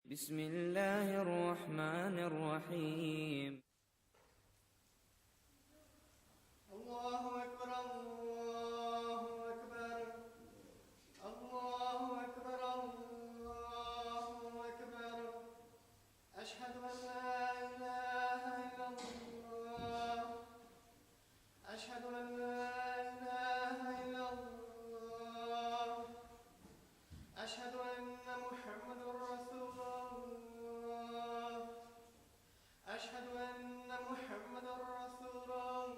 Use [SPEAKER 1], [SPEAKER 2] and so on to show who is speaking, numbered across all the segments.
[SPEAKER 1] بسم الله الرحمن الرحيم.
[SPEAKER 2] الله أكبر الله أكبر الله أكبر الله أكبر أشهد أن لا إله إلا الله أشهد أن لا إله إلا الله أشهد أن محمد رسول الله أشهد أن محمد رسول الله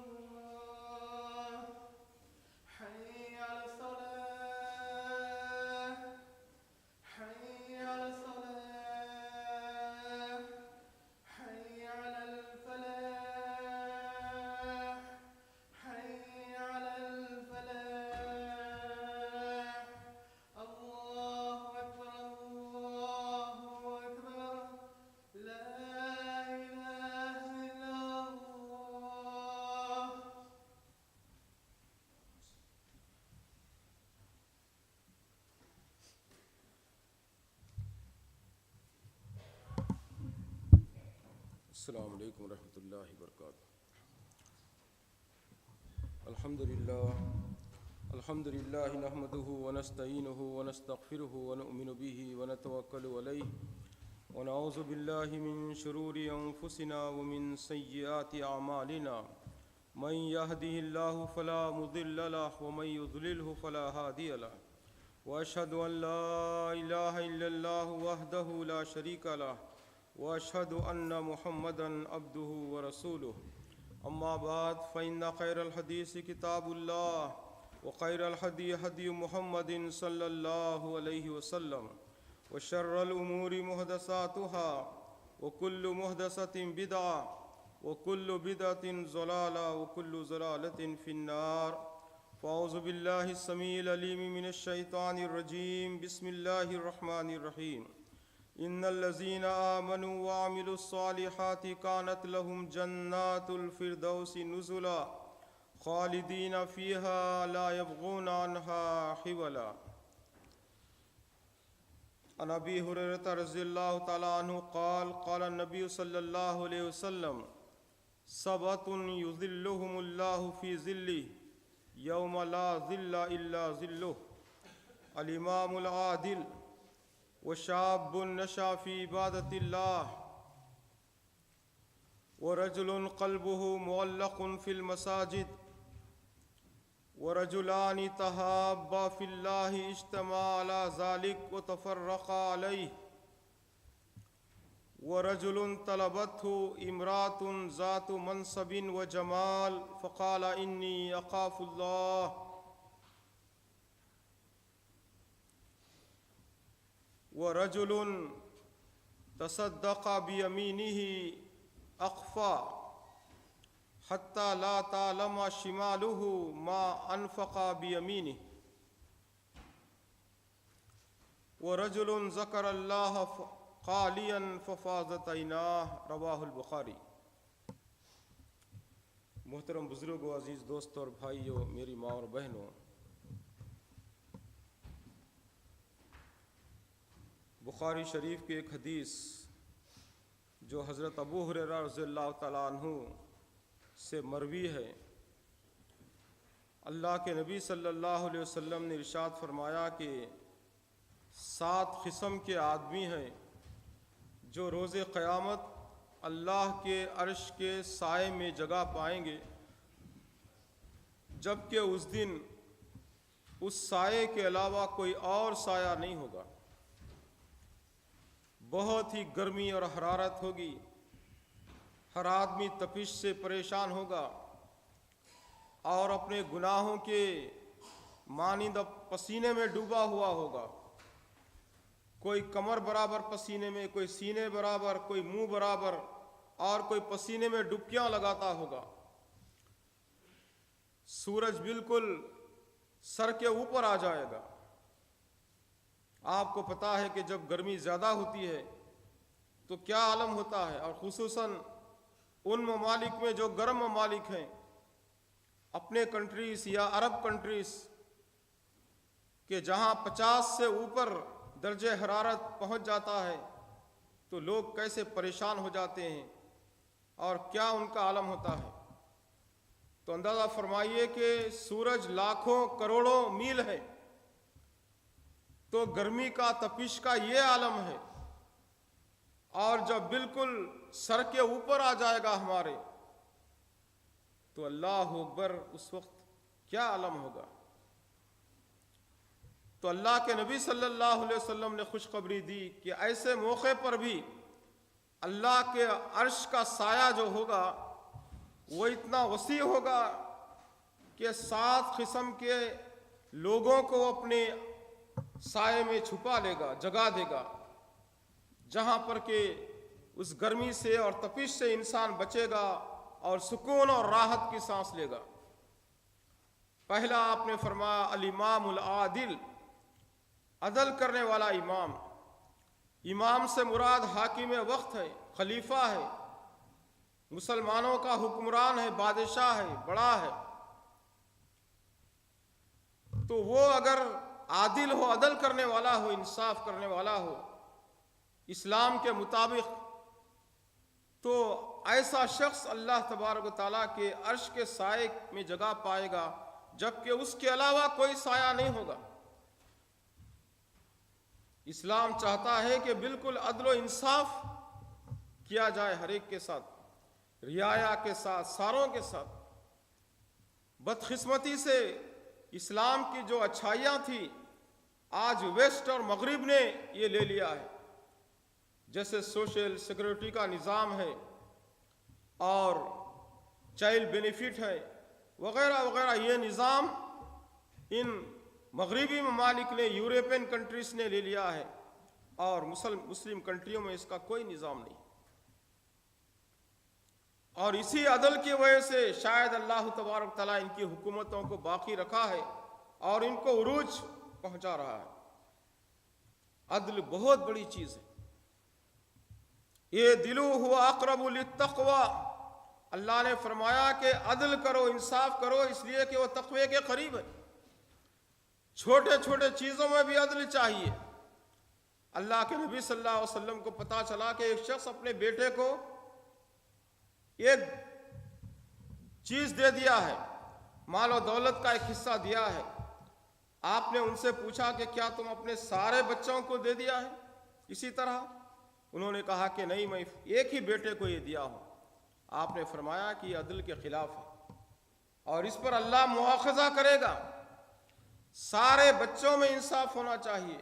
[SPEAKER 2] حي على الصلاة حي على الصلاة حي على الفلاح حي على الفلاح الله أكبر الله أكبر لا إله إلا الله.
[SPEAKER 3] السلام علیکم ورحمۃ اللہ وبرکاتہ. الحمد للہ نحمده ونستعینه ونستغفره ونؤمن به ونتوکل علیہ ونعوذ باللہ من شرور انفسنا ومن سیئات اعمالنا من يهده الله فلا مضل له ومن يضلله فلا هادي له واشهد ان لا اله الا الله وحده لا شريك له واشهد ان محمدا عبده ورسوله. اما بعد فان خير الحديث كتاب الله وخير الهدي هدي محمد صلى الله عليه وسلم وشر الامور محدثاتها وكل محدثة بدعة وكل بدعة ضلالة وكل ضلالة في النار. فاعوذ بالله السميع العليم من الشيطان الرجيم. بسم الله الرحمن الرحيم. ان الذين آمنوا وعملوا الصالحات كانت لهم جنات الفردوس نزلا خالدين فيها لا يبغون عنها حولا. عن ابي هريرة رضي الله تعالى عنه قال قال النبي صلى الله عليه وسلم سبعة يظلهم الله في ظله يوم لا ظل الا ظله الامام العادل وشاب نشأ في عبادة الله ورجل قلبه معلق في المساجد ورجلان تحابا في الله اجتمعا على ذلك وتفرقا عليه ورجل طلبته امرأة ذات منصب وجمال فقال إني أخاف الله ورجل تصدق بيمينه أخفى حتى لا تعلم شماله ما أنفق بيمينه ورجل ذكر الله خاليا ففاضت عيناه. رواه البخاری. محترم بزرگوں، عزیز دوستوں اور بھائیوں، میری ماں اور بہنوں، بخاری شریف کی ایک حدیث جو حضرت ابو ہریرہ رضی اللہ تعالیٰ عنہ سے مروی ہے. اللہ کے نبی صلی اللہ علیہ وسلم نے ارشاد فرمایا کہ 7 قسم کے آدمی ہیں جو روز قیامت اللہ کے عرش کے سائے میں جگہ پائیں گے، جبکہ اس دن اس سائے کے علاوہ کوئی اور سایہ نہیں ہوگا. بہت ہی گرمی اور حرارت ہوگی، ہر آدمی تپش سے پریشان ہوگا اور اپنے گناہوں کے مانند پسینے میں ڈوبا ہوا ہوگا. کوئی کمر برابر پسینے میں، کوئی سینے برابر، کوئی منہ برابر، اور کوئی پسینے میں ڈبکیاں لگاتا ہوگا. سورج بالکل سر کے اوپر آ جائے گا. آپ کو پتا ہے کہ جب گرمی زیادہ ہوتی ہے تو کیا عالم ہوتا ہے، اور خصوصاً ان ممالک میں جو گرم ممالک ہیں، اپنے کنٹریز یا عرب کنٹریز کہ جہاں 50 سے اوپر درجہ حرارت پہنچ جاتا ہے، تو لوگ کیسے پریشان ہو جاتے ہیں اور کیا ان کا عالم ہوتا ہے۔ تو اندازہ فرمائیے کہ سورج لاکھوں کروڑوں میل ہے تو گرمی کا تپش کا یہ عالم ہے، اور جب بالکل سر کے اوپر آ جائے گا ہمارے تو اللہ اکبر، اس وقت کیا عالم ہوگا۔ تو اللہ کے نبی صلی اللہ علیہ وسلم نے خوشخبری دی کہ ایسے موقع پر بھی اللہ کے عرش کا سایہ جو ہوگا وہ اتنا وسیع ہوگا کہ 7 قسم کے لوگوں کو اپنے سائے میں چھپا لے گا، جگا دے گا، جہاں پر کہ اس گرمی سے اور تپش سے انسان بچے گا اور سکون اور راحت کی سانس لے گا۔ پہلا آپ نے فرمایا الامام العادل، عدل کرنے والا امام۔ امام سے مراد حاکم وقت ہے، خلیفہ ہے، مسلمانوں کا حکمران ہے، بادشاہ ہے، بڑا ہے۔ تو وہ اگر عادل ہو، عدل کرنے والا ہو، انصاف کرنے والا ہو اسلام کے مطابق، تو ایسا شخص اللہ تبارک و تعالیٰ کے عرش کے سائے میں جگہ پائے گا، جبکہ اس کے علاوہ کوئی سایہ نہیں ہوگا۔ اسلام چاہتا ہے کہ بالکل عدل و انصاف کیا جائے ہر ایک کے ساتھ، رعایا کے ساتھ، ساروں کے ساتھ۔ بدقسمتی سے اسلام کی جو اچھائیاں تھیں آج ویسٹ اور مغرب نے یہ لے لیا ہے، جیسے سوشل سیکورٹی کا نظام ہے اور چائلڈ بینیفٹ ہے وغیرہ وغیرہ۔ یہ نظام ان مغربی ممالک نے، یورپین کنٹریز نے لے لیا ہے، اور مسلم کنٹریوں میں اس کا کوئی نظام نہیں۔ اور اسی عدل کی وجہ سے شاید اللہ تبارک تعالیٰ ان کی حکومتوں کو باقی رکھا ہے اور ان کو عروج پہنچا رہا ہے۔ عدل بہت بڑی چیز ہے۔ یہ دلو ہوا اقرب للتقوی، اللہ نے فرمایا کہ عدل کرو، انصاف کرو، اس لیے کہ وہ تقوی کے قریب ہے۔ چھوٹے چھوٹے چیزوں میں بھی عدل چاہیے۔ اللہ کے نبی صلی اللہ علیہ وسلم کو پتا چلا کہ ایک شخص اپنے بیٹے کو ایک چیز دے دیا ہے، مال و دولت کا ایک حصہ دیا ہے۔ آپ نے ان سے پوچھا کہ کیا تم اپنے سارے بچوں کو دے دیا ہے اسی طرح؟ انہوں نے کہا کہ نہیں، میں ایک ہی بیٹے کو یہ دیا ہوں۔ آپ نے فرمایا کہ یہ عدل کے خلاف ہے اور اس پر اللہ مواخذہ کرے گا۔ سارے بچوں میں انصاف ہونا چاہیے،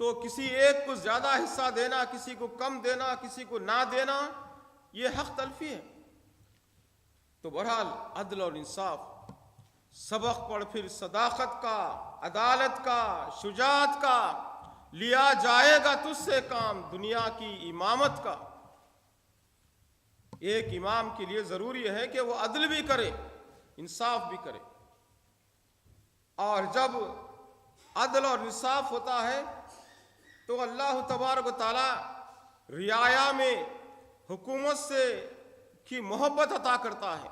[SPEAKER 3] تو کسی ایک کو زیادہ حصہ دینا، کسی کو کم دینا، کسی کو نہ دینا، یہ حق تلفی ہے۔ تو بہرحال عدل اور انصاف، سبق پڑھ پھر صداقت کا، عدالت کا، شجاعت کا، لیا جائے گا تجھ سے کام دنیا کی امامت کا۔ ایک امام کے لیے ضروری ہے کہ وہ عدل بھی کرے، انصاف بھی کرے، اور جب عدل اور انصاف ہوتا ہے تو اللہ تبارک و تعالی رعایا میں حکومت سے کی محبت عطا کرتا ہے۔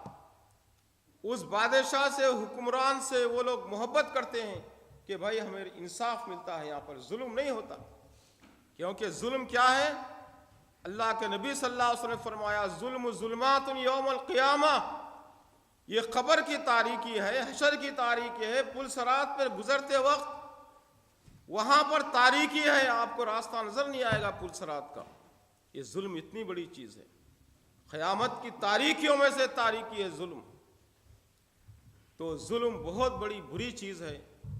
[SPEAKER 3] اس بادشاہ سے، حکمران سے وہ لوگ محبت کرتے ہیں کہ بھائی ہمیں انصاف ملتا ہے، یہاں پر ظلم نہیں ہوتا۔ کیونکہ ظلم کیا ہے؟ اللہ کے نبی صلی اللہ علیہ وسلم نے فرمایا ظلم ظلمات یوم القیامہ، یہ قبر کی تاریکی ہے، حشر کی تاریکی ہے، پل صراط پر گزرتے وقت وہاں پر تاریکی ہے، آپ کو راستہ نظر نہیں آئے گا پل صراط کا۔ یہ ظلم اتنی بڑی چیز ہے، قیامت کی تاریکیوں میں سے تاریکی ہے ظلم۔ تو ظلم بہت بڑی بری چیز ہے،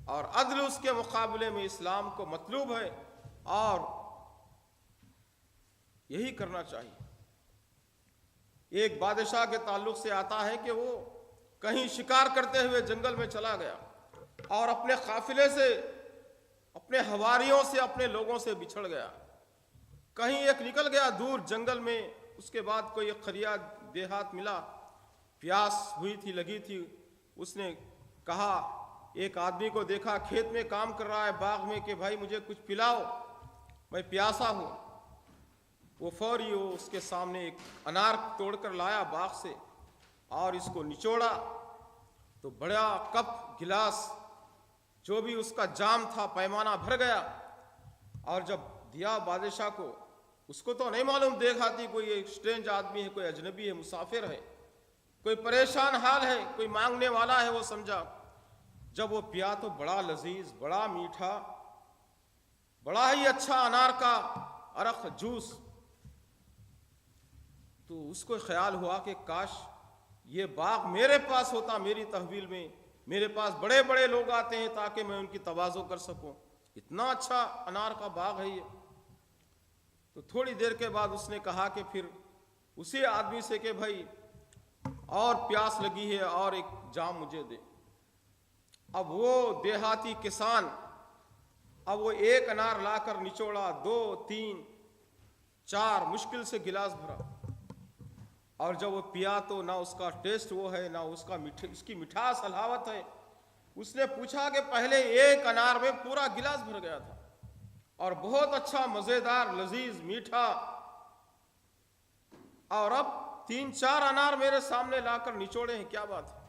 [SPEAKER 3] اور عدل اس کے مقابلے میں اسلام کو مطلوب ہے، اور یہی کرنا چاہیے۔ ایک بادشاہ کے تعلق سے آتا ہے کہ وہ کہیں شکار کرتے ہوئے جنگل میں چلا گیا اور اپنے قافلے سے، اپنے حواریوں سے، اپنے لوگوں سے بچھڑ گیا۔ کہیں ایک نکل گیا دور جنگل میں، اس کے بعد کوئی ایک قریہ دیہات ملا، پیاس ہوئی تھی، لگی تھی۔ اس نے کہا، ایک آدمی کو دیکھا کھیت میں کام کر رہا ہے باغ میں، کہ بھائی مجھے کچھ پلاؤ، میں پیاسا ہوں۔ وہ فوری اس کے سامنے ایک انار توڑ کر لایا باغ سے اور اس کو نچوڑا تو بڑا کپ گلاس جو بھی اس کا جام تھا، پیمانہ بھر گیا، اور جب دیا بادشاہ کو. اس کو تو نہیں معلوم دیکھاتی کوئی ایک اسٹرینج آدمی ہے, کوئی اجنبی ہے, مسافر ہے, کوئی پریشان حال ہے, کوئی مانگنے والا ہے, وہ سمجھا. جب وہ پیا تو بڑا لذیذ, بڑا میٹھا, بڑا ہی اچھا انار کا عرق جوس. تو اس کو خیال ہوا کہ کاش یہ باغ میرے پاس ہوتا, میری تحویل میں. میرے پاس بڑے بڑے لوگ آتے ہیں تاکہ میں ان کی تواضع کر سکوں. اتنا اچھا انار کا باغ ہے یہ. تو تھوڑی دیر کے بعد اس نے کہا کہ پھر اسی آدمی سے کہ بھائی اور پیاس لگی ہے اور ایک جام مجھے دے. اب وہ دیہاتی کسان اب وہ ایک انار لا کر نچوڑا, 2 3 4 مشکل سے گلاس بھرا, اور جب وہ پیا تو نہ اس کا ٹیسٹ وہ ہے, نہ اس کی مٹھاس حلاوت ہے. اس نے پوچھا کہ پہلے ایک انار میں پورا گلاس بھر گیا تھا اور بہت اچھا مزیدار لذیذ میٹھا, اور اب 3 4 انار میرے سامنے لا کر نچوڑے ہیں, کیا بات ہے.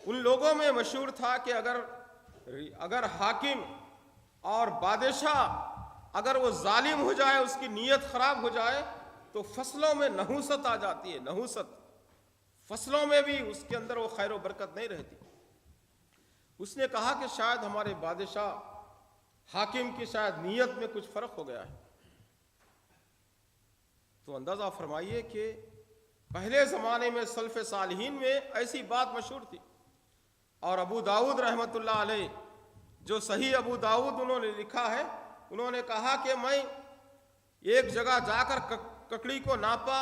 [SPEAKER 3] ان لوگوں میں مشہور تھا کہ اگر حاکم اور بادشاہ اگر وہ ظالم ہو جائے, اس کی نیت خراب ہو جائے, تو فصلوں میں نحوست آ جاتی ہے. نحوست, فصلوں میں بھی اس کے اندر وہ خیر و برکت نہیں رہتی. اس نے کہا کہ شاید ہمارے بادشاہ حاکم کی شاید نیت میں کچھ فرق ہو گیا ہے. تو اندازہ فرمائیے کہ پہلے زمانے میں سلف صالحین میں ایسی بات مشہور تھی. اور ابو داؤد رحمۃ اللہ علیہ, جو صحیح ابو داؤد انہوں نے لکھا ہے, انہوں نے کہا کہ میں ایک جگہ جا کر ککڑی کو ناپا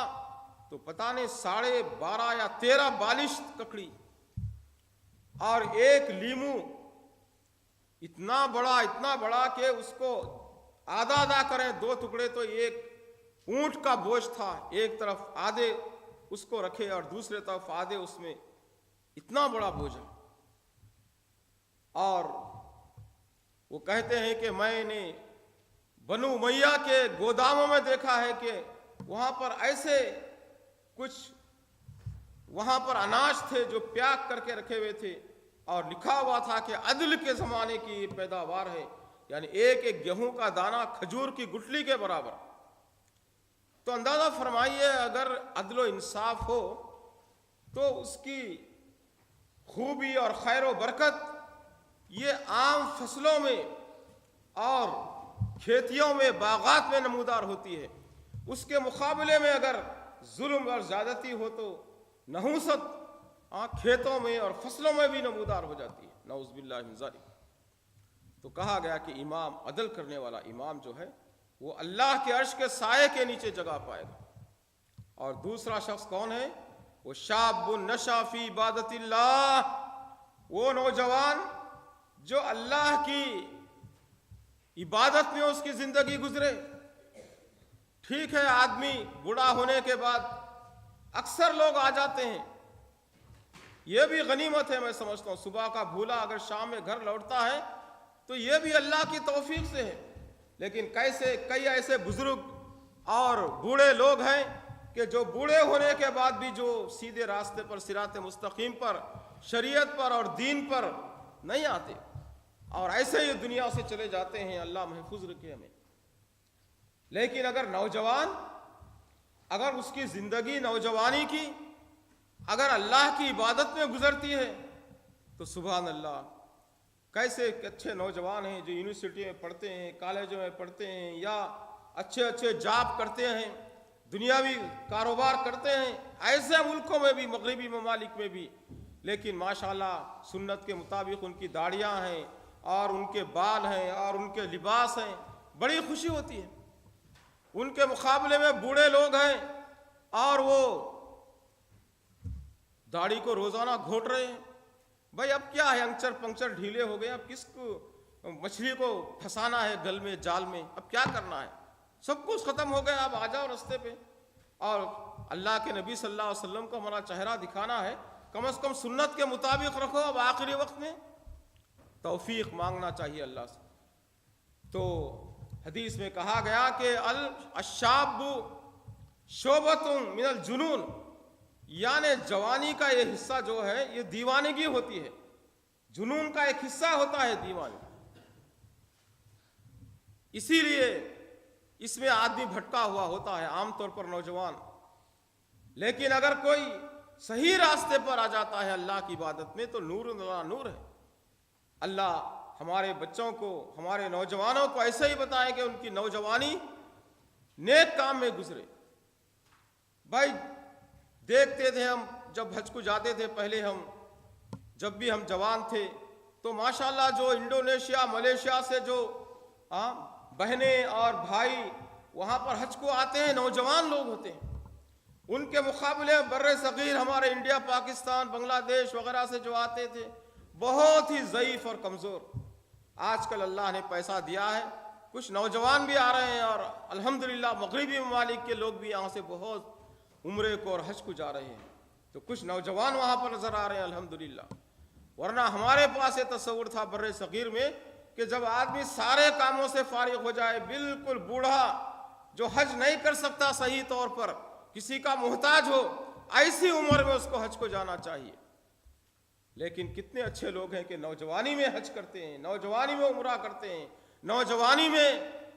[SPEAKER 3] تو پتہ نہیں 12.5 یا 13 بالشت ککڑی, اور ایک لیمو اتنا بڑا کہ اس کو آدھا کریں 2 ٹکڑے تو ایک اونٹ کا بوجھ تھا. ایک طرف آدھے اس کو رکھے اور دوسرے طرف آدھے, اس میں اتنا بڑا بوجھ. اور وہ کہتے ہیں کہ میں نے بنو امیہ کے گوداموں میں دیکھا ہے کہ وہاں پر ایسے کچھ وہاں پر اناج تھے جو پیک کر کے رکھے ہوئے تھے, اور لکھا ہوا تھا کہ عدل کے زمانے کی یہ پیداوار ہے, یعنی ایک گیہوں کا دانہ کھجور کی گٹلی کے برابر. تو اندازہ فرمائیے اگر عدل و انصاف ہو تو اس کی خوبی اور خیر و برکت یہ عام فصلوں میں اور کھیتیوں میں, باغات میں نمودار ہوتی ہے. اس کے مقابلے میں اگر ظلم اور زیادتی ہو تو نحوست کھیتوں میں اور فصلوں میں بھی نمودار ہو جاتی ہے, نعوذ باللہ من ذالک. تو کہا گیا کہ امام, عدل کرنے والا امام جو ہے وہ اللہ کے عرش کے سائے کے نیچے جگہ پائے گا. اور دوسرا شخص کون ہے؟ وہ شاب نشا فی عبادت اللہ, وہ نوجوان جو اللہ کی عبادت میں اس کی زندگی گزرے. ٹھیک ہے, آدمی بوڑھا ہونے کے بعد اکثر لوگ آ جاتے ہیں, یہ بھی غنیمت ہے, میں سمجھتا ہوں. صبح کا بھولا اگر شام میں گھر لوٹتا ہے تو یہ بھی اللہ کی توفیق سے ہے. لیکن کئی ایسے بزرگ اور بوڑھے لوگ ہیں کہ جو بوڑھے ہونے کے بعد بھی جو سیدھے راستے پر, صراط مستقیم پر, شریعت پر اور دین پر نہیں آتے, اور ایسے ہی دنیا سے چلے جاتے ہیں. اللہ محفوظ رکھے ہمیں. لیکن اگر نوجوان, اگر اس کی زندگی نوجوانی کی اگر اللہ کی عبادت میں گزرتی ہے تو سبحان اللہ, کیسے اچھے نوجوان ہیں جو یونیورسٹی میں پڑھتے ہیں, کالجوں میں پڑھتے ہیں, یا اچھے جاب کرتے ہیں, دنیاوی کاروبار کرتے ہیں, ایسے ملکوں میں بھی, مغربی ممالک میں بھی, لیکن ماشاءاللہ سنت کے مطابق ان کی داڑیاں ہیں اور ان کے بال ہیں اور ان کے لباس ہیں, بڑی خوشی ہوتی ہے. ان کے مقابلے میں بوڑھے لوگ ہیں اور وہ داڑھی کو روزانہ گھونٹ رہے ہیں. بھائی اب کیا ہے, انکچر پنکچر ڈھیلے ہو گئے, اب کس کو مچھلی کو پھنسانا ہے گل میں, جال میں, اب کیا کرنا ہے, سب کچھ ختم ہو گیا, اب آ جاؤ رستے پہ. اور اللہ کے نبی صلی اللہ علیہ وسلم کو ہمارا چہرہ دکھانا ہے, کم از کم سنت کے مطابق رکھو. اب آخری وقت میں توفیق مانگنا چاہیے اللہ سے. تو حدیث میں کہا گیا کہ الشاب شعبۃ من الجنون, یعنی جوانی کا یہ حصہ جو ہے یہ دیوانگی ہوتی ہے. جنون کا ایک حصہ ہوتا ہے دیوانی. اسی لیے اس میں آدمی بھٹکا ہوا ہوتا ہے عام طور پر نوجوان. لیکن اگر کوئی صحیح راستے پر آ جاتا ہے اللہ کی عبادت میں تو نور اللہ نور ہے. اللہ ہمارے بچوں کو, ہمارے نوجوانوں کو ایسے ہی بتائے کہ ان کی نوجوانی نیک کام میں گزرے. بھائی دیکھتے تھے ہم جب حج کو جاتے تھے, پہلے ہم جب بھی ہم جوان تھے تو ماشاءاللہ جو انڈونیشیا ملیشیا سے جو بہنیں اور بھائی وہاں پر حج کو آتے ہیں, نوجوان لوگ ہوتے ہیں. ان کے مقابلے بر صغیر ہمارے انڈیا, پاکستان, بنگلہ دیش وغیرہ سے جو آتے تھے بہت ہی ضعیف اور کمزور. آج کل اللہ نے پیسہ دیا ہے, کچھ نوجوان بھی آ رہے ہیں اور الحمدللہ مغربی ممالک کے لوگ بھی یہاں سے بہت عمرے کو اور حج کو جا رہے ہیں. تو کچھ نوجوان وہاں پر نظر آ رہے ہیں الحمدللہ. ورنہ ہمارے پاس یہ تصور تھا بر صغیر میں کہ جب آدمی سارے کاموں سے فارغ ہو جائے, بالکل بوڑھا جو حج نہیں کر سکتا صحیح طور پر, کسی کا محتاج ہو, ایسی عمر میں اس کو حج کو جانا چاہیے. لیکن کتنے اچھے لوگ ہیں کہ نوجوانی میں حج کرتے ہیں, نوجوانی میں عمرہ کرتے ہیں, نوجوانی میں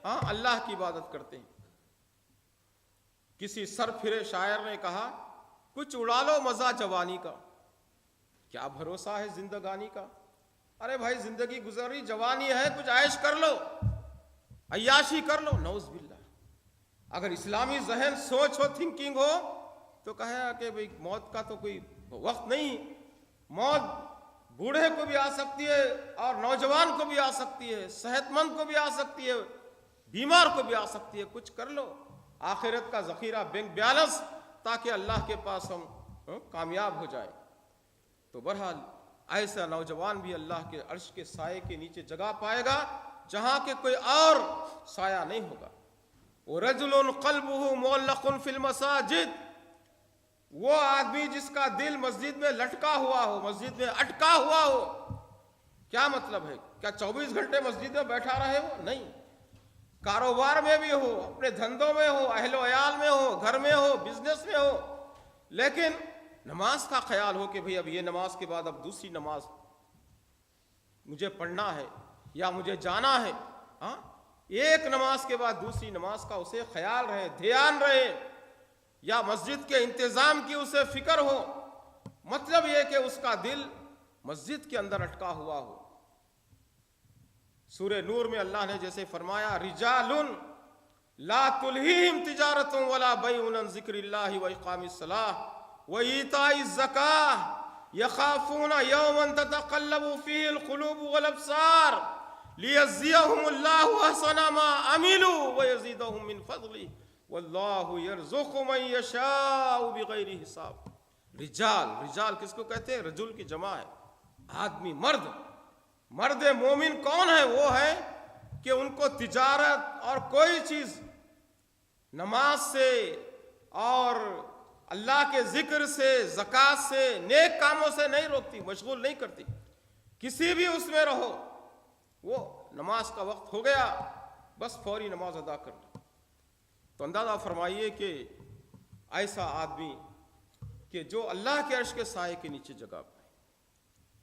[SPEAKER 3] اللہ کی عبادت کرتے ہیں. کسی سرفرے شاعر نے کہا کچھ اڑا لو مزہ جوانی کا, کیا بھروسہ ہے زندگانی کا. ارے بھائی زندگی گزری, جوانی ہے, کچھ عیش کر لو, عیاشی کر لو. نعوذ باللہ. اگر اسلامی ذہن سوچ ہو, تھنکنگ ہو تو کہا کہ بھئی موت کا تو کوئی وقت نہیں, موت بوڑھے کو بھی آ سکتی ہے اور نوجوان کو بھی آ سکتی ہے, صحت مند کو بھی آ سکتی ہے, بیمار کو بھی آ سکتی ہے. کچھ کر لو, آخرت کا ذخیرہ, بینک بیلنس, تاکہ اللہ کے پاس ہم کامیاب ہو جائیں. تو بہرحال ایسا نوجوان بھی اللہ کے عرش کے سائے کے نیچے جگہ پائے گا جہاں کہ کوئی اور سایہ نہیں ہوگا. وَرَجُلٌ قَلْبُهُ مُعَلَّقٌ فِي الْمَسَاجِدِ, وہ آدمی جس کا دل مسجد میں لٹکا ہوا ہو, مسجد میں اٹکا ہوا ہو. کیا مطلب ہے؟ کیا 24 گھنٹے مسجد میں بیٹھا رہے ہو؟ نہیں. کاروبار میں بھی ہو, اپنے دھندوں میں ہو, اہل و عیال میں ہو, گھر میں ہو, بزنس میں ہو, لیکن نماز کا خیال ہو کہ بھئی اب یہ نماز کے بعد اب دوسری نماز مجھے پڑھنا ہے یا مجھے جانا ہے. ایک نماز کے بعد دوسری نماز کا اسے خیال رہے, دھیان رہے, یا مسجد کے انتظام کی اسے فکر ہو. مطلب یہ کہ اس کا دل مسجد کے اندر اٹکا ہوا ہو. سورہ نور میں اللہ نے جیسے فرمایا, رجال لا تلہیہم تجارت ولا بیع عن ذکر اللہ واقام الصلاۃ وایتاء الزکاۃ یخافون یوما تتقلب فیہ القلوب والابصار لیجزیہم اللہ احسن ما عملوا ویزیدہم من فضلہ واللہ یرزق من یشاء بغیر حساب. رجال, رجال کس کو کہتے ہیں؟ رجل کی جمع ہے, آدمی, مرد. مرد مومن کون ہے؟ وہ ہے کہ ان کو تجارت اور کوئی چیز نماز سے اور اللہ کے ذکر سے, زکوٰۃ سے, نیک کاموں سے نہیں روکتی, مشغول نہیں کرتی. کسی بھی اس میں رہو, وہ نماز کا وقت ہو گیا بس فوری نماز ادا کر لو. تو اندازہ فرمائیے کہ ایسا آدمی کہ جو اللہ کے عرش کے سائے کے نیچے جگہ پائے,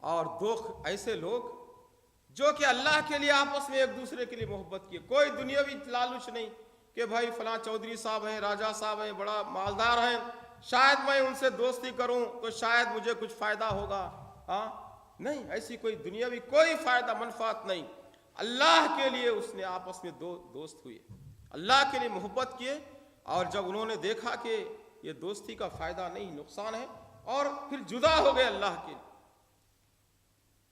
[SPEAKER 3] اور دو ایسے لوگ جو کہ اللہ کے لیے آپس میں ایک دوسرے کے لیے محبت کیے, کوئی دنیاوی لالچ نہیں کہ بھائی فلاں چودھری صاحب ہیں, راجہ صاحب ہیں, بڑا مالدار ہیں, شاید میں ان سے دوستی کروں تو شاید مجھے کچھ فائدہ ہوگا. نہیں, ایسی کوئی دنیاوی کوئی فائدہ منفعت نہیں. اللہ کے لیے اس نے آپس میں دوست ہوئے, اللہ کے لیے محبت کیے, اور جب انہوں نے دیکھا کہ یہ دوستی کا فائدہ نہیں, نقصان ہے, اور پھر جدا ہو گئے اللہ کے.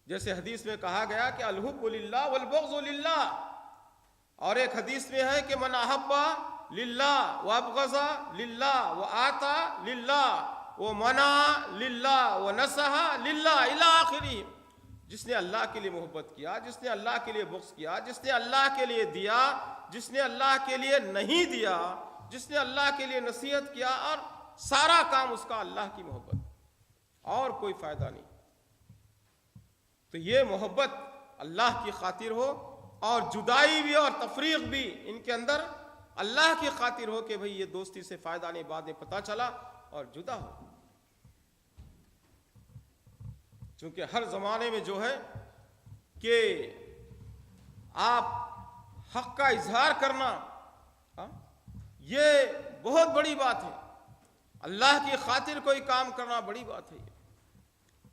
[SPEAKER 3] جیسے حدیث میں کہا گیا کہ الحب للہ والبغض للہ, اور ایک حدیث میں ہے کہ من احب للہ وابغض للہ وآتا للہ ومنع للہ ونصح للہ الی آخرہ. جس نے اللہ کے لیے محبت کیا, جس نے اللہ کے لیے بغض کیا, جس نے اللہ کے لیے دیا, جس نے اللہ کے لیے نہیں دیا, جس نے اللہ کے لیے نصیحت کیا, اور سارا کام اس کا اللہ کی محبت, اور کوئی فائدہ نہیں. تو یہ محبت اللہ کی خاطر ہو, اور جدائی بھی اور تفریق بھی ان کے اندر اللہ کی خاطر ہو کہ بھئی یہ دوستی سے فائدہ نہیں, بعد میں پتہ چلا اور جدا ہو. چونکہ ہر زمانے میں جو ہے کہ آپ حق کا اظہار کرنا ہاں یہ بہت بڑی بات ہے، اللہ کی خاطر کوئی کام کرنا بڑی بات ہے۔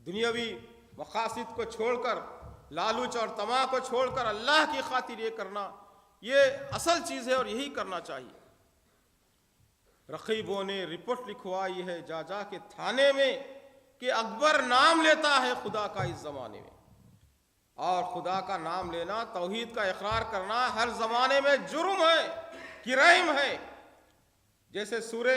[SPEAKER 3] دنیاوی مقاصد کو چھوڑ کر، لالچ اور طمع کو چھوڑ کر اللہ کی خاطر یہ کرنا، یہ اصل چیز ہے اور یہی کرنا چاہیے۔ رقیبوں نے رپورٹ لکھوائی ہے جا جا کے تھانے میں کہ اکبر نام لیتا ہے خدا کا اس زمانے میں، اور خدا کا نام لینا، توحید کا اقرار کرنا ہر زمانے میں جرم ہے، کرائم ہے۔ جیسے سورہ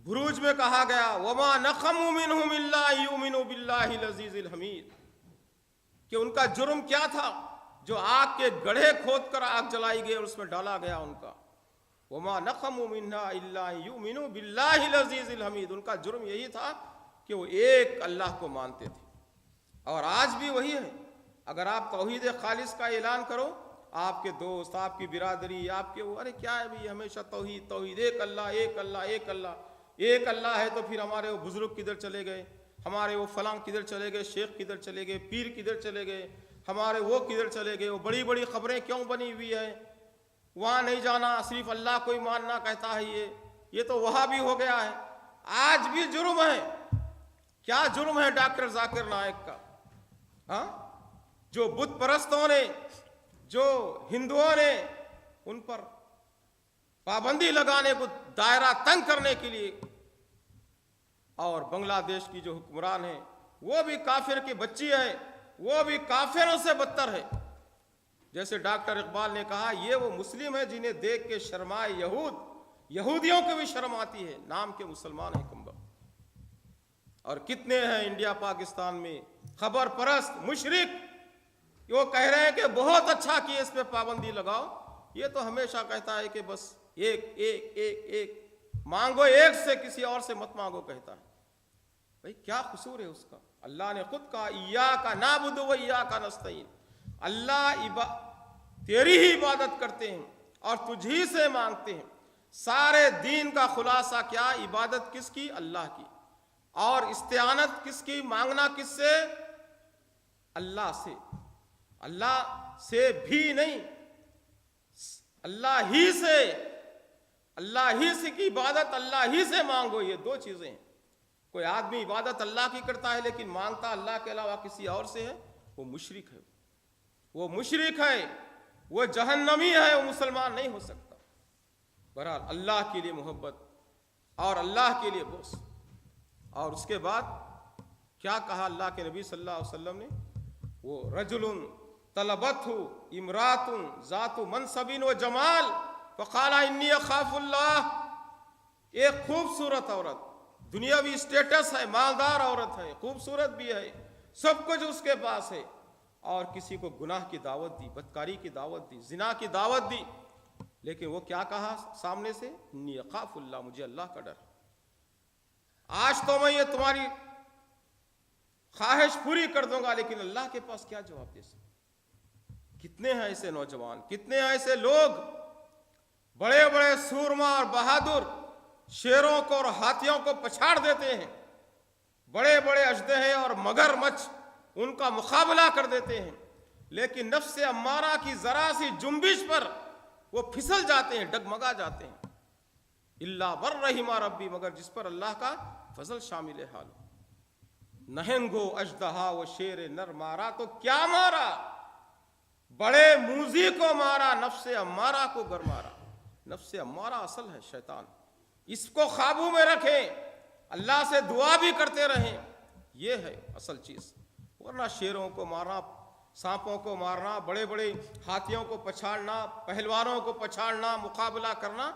[SPEAKER 3] بروج میں کہا گیا وَمَا نَقَمُوا مِنْهُمْ إِلَّا يُؤْمِنُوا بِاللَّهِ الْعَزِيزِ الْحَمِيدِ، کہ ان کا جرم کیا تھا؟ جو آگ کے گڑھے کھود کر آگ جلائی گئی اور اس میں ڈالا گیا ان کا، وَمَا نَقَمُوا مِنْهَا إِلَّا يُؤْمِنُوا بِاللَّهِ الْعَزِيزِ الْحَمِيدِ، ان کا جرم یہی تھا کہ وہ ایک اللہ کو مانتے تھے، اور آج بھی وہی ہے۔ اگر آپ توحید خالص کا اعلان کرو، آپ کے دوست، آپ کی برادری، آپ کے وہ، ارے کیا ہے بھی ہمیشہ توحید توحید، ایک اللہ ایک اللہ ایک اللہ ایک اللہ ہے، تو پھر ہمارے وہ بزرگ کدھر چلے گئے، ہمارے وہ فلاں کدھر چلے گئے، شیخ کدھر چلے گئے، پیر کدھر چلے گئے، ہمارے وہ کدھر چلے گئے، وہ بڑی بڑی خبریں کیوں بنی ہوئی ہے، وہاں نہیں جانا، صرف اللہ کو ہی ماننا کہتا ہے، یہ تو وہاں بھی ہو گیا ہے۔ آج بھی جرم ہے۔ کیا جرم ہے ڈاکٹر ذاکر نائک کا؟ ہاں، جو بت پرستوں نے، جو ہندوؤں نے ان پر پابندی لگانے کو، دائرہ تنگ کرنے کے لیے، اور بنگلہ دیش کی جو حکمران ہیں وہ بھی کافر کی بچی ہے، وہ بھی کافروں سے بدتر ہے۔ جیسے ڈاکٹر اقبال نے کہا، یہ وہ مسلم ہے جنہیں دیکھ کے شرمائے یہودیوں کو بھی شرم آتی ہے، نام کے مسلمان ہیں کمبخت۔ اور کتنے ہیں انڈیا پاکستان میں خبر پرست مشرک، وہ کہہ رہے ہیں کہ بہت اچھا کیا اس پہ پابندی لگاؤ، یہ تو ہمیشہ کہتا ہے کہ بس ایک ایک ایک ایک مانگو، ایک سے کسی اور سے مت مانگو کہتا ہے۔ بھئی کیا قصور ہے اس کا؟ اللہ نے خود کہا ایاک نعبد و ایاک نستعین، اللہ تیری ہی عبادت کرتے ہیں اور تجھ ہی سے مانگتے ہیں۔ سارے دین کا خلاصہ کیا؟ عبادت کس کی؟ اللہ کی، اور استعانت کس کی؟ مانگنا کس سے؟ اللہ سے۔ اللہ سے بھی نہیں، اللہ ہی سے، اللہ ہی سے کی عبادت، اللہ ہی سے مانگو، یہ دو چیزیں ہیں۔ کوئی آدمی عبادت اللہ کی کرتا ہے لیکن مانگتا اللہ کے علاوہ کسی اور سے ہے، وہ مشرک ہے، وہ مشرک ہے، وہ جہنمی ہے، وہ مسلمان نہیں ہو سکتا۔ بہرحال اللہ کے لیے محبت اور اللہ کے لیے بغض۔ اور اس کے بعد کیا کہا اللہ کے نبی صلی اللہ علیہ وسلم نے؟ وہ رجل طلبتہ امرات ذات منصب و جمال فقال انی اخاف اللہ، ایک خوبصورت عورت، دنیاوی اسٹیٹس ہے، مالدار عورت ہے، خوبصورت بھی ہے، سب کچھ اس کے پاس ہے، اور کسی کو گناہ کی دعوت دی، بدکاری کی دعوت دی، زنا کی دعوت دی، لیکن وہ کیا کہا سامنے سے؟ انی اخاف اللہ، مجھے اللہ کا ڈر۔ آج تو میں یہ تمہاری خواہش پوری کر دوں گا، لیکن اللہ کے پاس کیا جواب دے سکتا؟ کتنے ہیں ایسے نوجوان، کتنے ہیں ایسے لوگ، بڑے بڑے سورما اور بہادر شیروں کو اور ہاتھیوں کو پچھاڑ دیتے ہیں، بڑے بڑے اژدہے اور مگرمچھ ان کا مقابلہ کر دیتے ہیں، لیکن نفس امارہ کی ذرا سی جنبش پر وہ پھسل جاتے ہیں، ڈگمگا جاتے ہیں۔ اللہ ورحمہ ربی، مگر جس پر اللہ کا فضل شامل حال ہو۔ نہنگو اژدہا و شیر نر مارا تو کیا مارا، بڑے موذی کو مارا، نفس امارہ کو گر مارا۔ نفس امارہ اصل ہے شیطان، اس کو قابو میں رکھیں، اللہ سے دعا بھی کرتے رہیں، یہ ہے اصل چیز۔ ورنہ شیروں کو مارنا، سانپوں کو مارنا، بڑے بڑے ہاتھیوں کو پچھاڑنا، پہلوانوں کو پچھاڑنا، مقابلہ کرنا،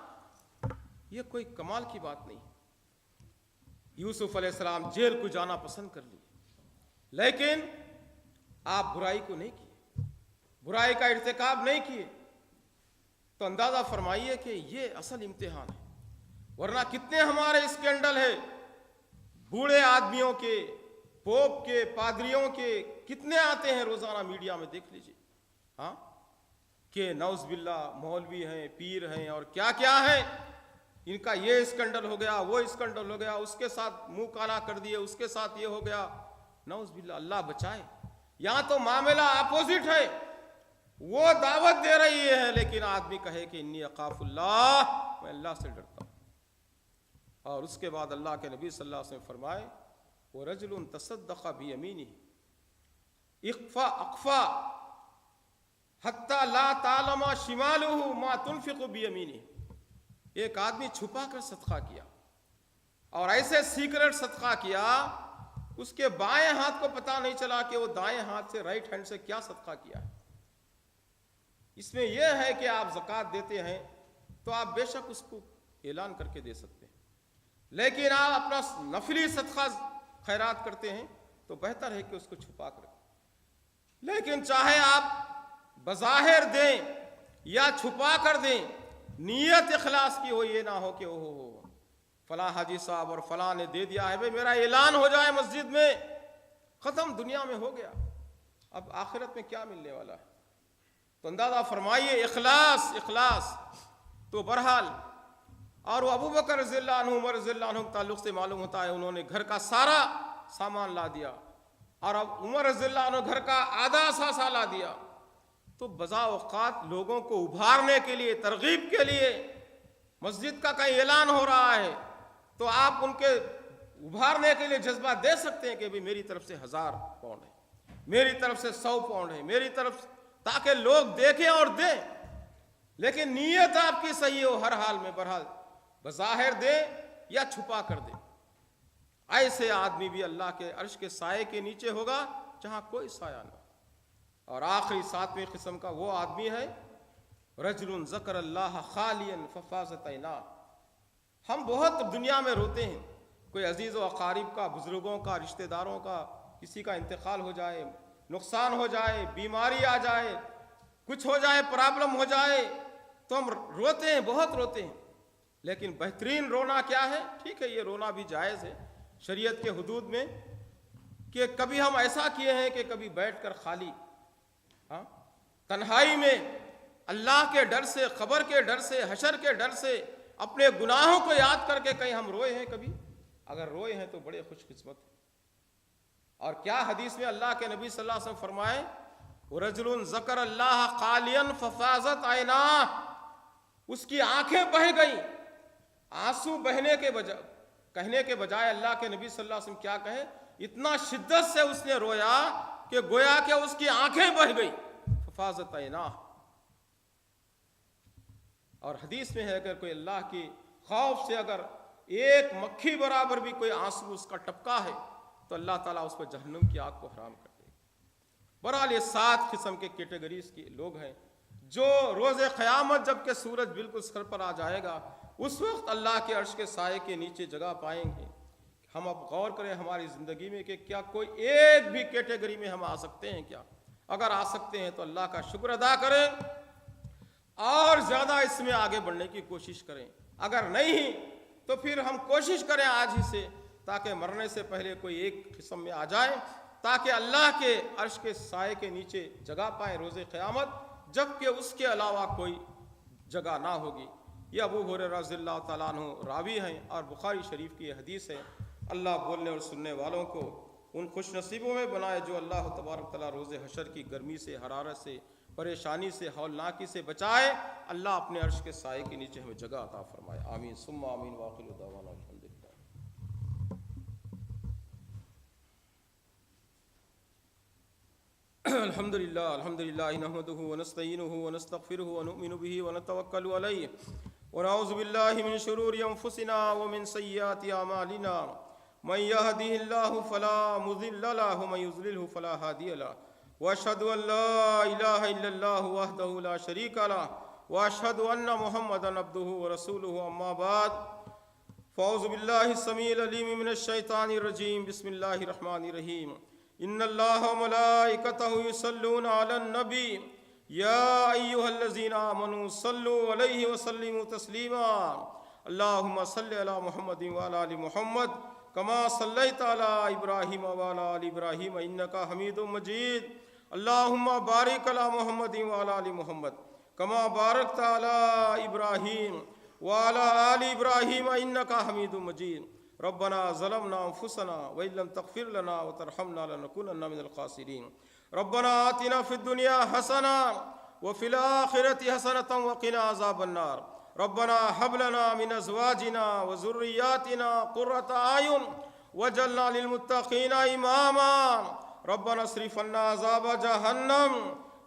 [SPEAKER 3] یہ کوئی کمال کی بات نہیں۔ یوسف علیہ السلام جیل کو جانا پسند کر لیے، لیکن آپ برائی کو نہیں کیے، برائی کا ارتکاب نہیں کیے، تو اندازہ فرمائیے کہ یہ اصل امتحان ہے۔ ورنہ کتنے ہمارے اسکینڈل ہے، بوڑھے آدمیوں کے، پوپ کے، پادریوں کے، کتنے آتے ہیں روزانہ میڈیا میں، دیکھ لیجئے، ہاں، کہ نعوذ باللہ مولوی ہیں، پیر ہیں، اور کیا کیا ہیں، ان کا یہ اسکینڈل ہو گیا، وہ اسکینڈل ہو گیا، اس کے ساتھ منہ کالا کر دیے، اس کے ساتھ یہ ہو گیا، نعوذ باللہ، اللہ بچائے۔ یہاں تو معاملہ اپوزٹ ہے، وہ دعوت دے رہی ہے لیکن آدمی کہے کہ انی اخاف اللہ، میں اللہ سے ڈرتا ہوں۔ اور اس کے بعد اللہ کے نبی صلی اللہ علیہ وسلم فرمائے وَرَجُلٌ تَصَدَّقَ بِيَمِينِهِ اخفا حتی لا تعلم شمالہ ما تنفق بیمینہ، ایک آدمی چھپا کر صدقہ کیا اور ایسے سیکرٹ صدقہ کیا اس کے بائیں ہاتھ کو پتہ نہیں چلا کہ وہ دائیں ہاتھ سے رائٹ ہینڈ سے کیا صدقہ کیا ہے۔ اس میں یہ ہے کہ آپ زکوٰۃ دیتے ہیں تو آپ بے شک اس کو اعلان کر کے دے سکتے ہیں، لیکن آپ اپنا نفلی صدقہ خیرات کرتے ہیں تو بہتر ہے کہ اس کو چھپا کر، لیکن چاہے آپ بظاہر دیں یا چھپا کر دیں، نیت اخلاص کی ہو، یہ نہ ہو کہ ہو فلاں حاجی صاحب اور فلاں نے دے دیا ہے، بھئی میرا اعلان ہو جائے مسجد میں، ختم، دنیا میں ہو گیا، اب آخرت میں کیا ملنے والا ہے؟ تو اندازہ فرمائیے اخلاص تو بہرحال۔ اور وہ ابو بکر رضی اللہ عنہ، عمر رضی اللہ عنہ کے تعلق سے معلوم ہوتا ہے انہوں نے گھر کا سارا سامان لا دیا، اور اب عمر رضی اللہ عنہ گھر کا آدھا سا لا دیا۔ تو بزا اوقات لوگوں کو ابھارنے کے لیے، ترغیب کے لیے، مسجد کا کہیں اعلان ہو رہا ہے تو آپ ان کے ابھارنے کے لیے جذبہ دے سکتے ہیں کہ بھی میری طرف سے 1000 پاؤنڈ ہے، میری طرف سے 100 پاؤنڈ ہے، میری طرف، تاکہ لوگ دیکھیں اور دیں، لیکن نیت آپ کی صحیح ہو ہر حال میں، بہرحال بظاہر دیں یا چھپا کر دیں۔ ایسے آدمی بھی اللہ کے عرش کے سائے کے نیچے ہوگا جہاں کوئی سایہ نہ۔ اور آخری 7ویں قسم کا وہ آدمی ہے رجل ذکر اللہ خالیا ففاضت عیناہ۔ ہم بہت دنیا میں روتے ہیں، کوئی عزیز و اقارب کا، بزرگوں کا، رشتہ داروں کا، کسی کا انتقال ہو جائے، نقصان ہو جائے، بیماری آ جائے، کچھ ہو جائے، پرابلم ہو جائے تو ہم روتے ہیں، بہت روتے ہیں، لیکن بہترین رونا کیا ہے؟ ٹھیک ہے یہ رونا بھی جائز ہے شریعت کے حدود میں، کہ کبھی ہم ایسا کیے ہیں کہ کبھی بیٹھ کر خالی تنہائی میں اللہ کے ڈر سے، قبر کے ڈر سے، حشر کے ڈر سے، اپنے گناہوں کو یاد کر کے کہیں ہم روئے ہیں کبھی؟ اگر روئے ہیں تو بڑے خوش قسمت ہیں۔ اور کیا حدیث میں اللہ کے نبی صلی اللہ علیہ وسلم فرمائے وَرَجُلٌ ذَكَرَ اللَّهَ خَالِيًا فَفَاضَتْ عَيْنَاهُ، اس کی آنکھیں بہہ گئیں، آنسو بہنے کے بجائے، کہنے کے بجائے اللہ کے نبی صلی اللہ علیہ وسلم کیا کہے؟ اتنا شدت سے اس نے رویا کہ گویا کہ اس کی آنکھیں بہہ گئی، ففاضت عیناہ۔ اور حدیث میں ہے اگر کوئی اللہ کی خوف سے اگر ایک مکھی برابر بھی کوئی آنسو اس کا ٹپکا ہے تو اللہ تعالیٰ اس پر جہنم کی آگ کو حرام کر دے گا۔ بہرحال یہ 7 قسم کے کیٹیگریز کے لوگ ہیں جو روز قیامت جب کہ سورج بالکل سر پر آ جائے گا اس وقت اللہ کے عرش کے سائے کے نیچے جگہ پائیں گے۔ ہم اب غور کریں ہماری زندگی میں کہ کیا کوئی ایک بھی کیٹیگری میں ہم آ سکتے ہیں کیا؟ اگر آ سکتے ہیں تو اللہ کا شکر ادا کریں اور زیادہ اس میں آگے بڑھنے کی کوشش کریں، اگر نہیں تو پھر ہم کوشش کریں آج ہی سے تاکہ مرنے سے پہلے کوئی ایک قسم میں آ جائیں، تاکہ اللہ کے عرش کے سائے کے نیچے جگہ پائیں روز قیامت، جبکہ اس کے علاوہ کوئی جگہ نہ ہوگی۔ یہ ابو ہریرہ رضی اللہ تعالیٰ عنہ راوی ہیں اور بخاری شریف کی یہ حدیث ہے۔ اللہ بولنے اور سننے والوں کو ان خوش نصیبوں میں بنائے جو اللہ تبارک تعالیٰ روز حشر کی گرمی سے، حرارت سے، پریشانی سے، ہولناکی سے بچائے۔ اللہ اپنے عرش کے سائے کے نیچے ہمیں جگہ عطا فرمائے، آمین ثم آمین۔ وآخر دعوانا الحمدللہ۔ الحمدللہ نحمده ونستعینه ونستغفره ونؤمن به ونتوکل علیہ ونعوذ باللہ من شرور انفسنا ومن سیئات اعمالنا من يهده الله فلا مضل له ومن يضلل فلا هادي له واشهد ان لا اله الا الله وحده لا شريك له واشهد ان محمدا عبده ورسوله اما بعد فاعوذ بالله السميع العليم من الشيطان الرجيم بسم الله الرحمن الرحيم ان الله وملائكته يصلون على النبي يا ايها الذين امنوا صلوا عليه وسلموا تسليما اللهم صل على محمد وعلى ال محمد كما صليت على ابراهيم وعلى ال ابراهيم انك حميد مجيد اللهم بارك على محمد وعلى ال محمد كما باركت على ابراهيم وعلى ال ابراهيم انك حميد مجيد ربنا ظلمنا انفسنا وان لم تغفر لنا وترحمنا لنكونن من الخاسرين ربنا آتنا في الدنيا حسنة وفي الآخرة حسنة وقنا عذاب النار ربنا هب لنا من أزواجنا وذرياتنا قرة أعين واجعلنا للمتقين إماما ربنا اصرف عنا عذاب جهنم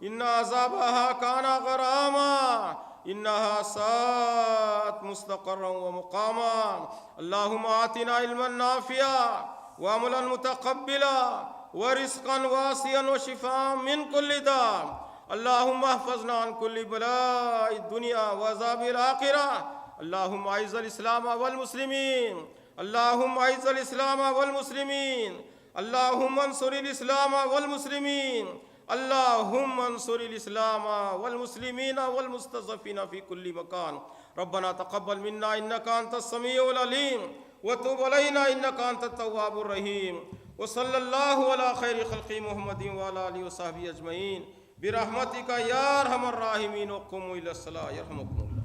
[SPEAKER 3] إن عذابها كان غراما إنها ساءت مستقرا ومقاما اللهم آتنا علما نافعا وعملا متقبلا ورزقا واسعا وشفاء من كل داء اللهم احفظنا عن كل بلاء الدنيا وعذاب الآخرة اللهم أعز الإسلام والمسلمين اللهم أعز الإسلام والمسلمين اللهم انصر الإسلام والمسلمين اللهم انصر الإسلام والمسلمين والمستضعفين في كل مكان ربنا تقبل منا إنك أنت السميع العليم وتب علينا إنك أنت التواب الرحيم وصلى الله على خير خلق محمد وعلى آله وصحبه أجمعين برحمتك يا أرحم الراحمين وقوموا إلى الصلاة يرحمكم الله.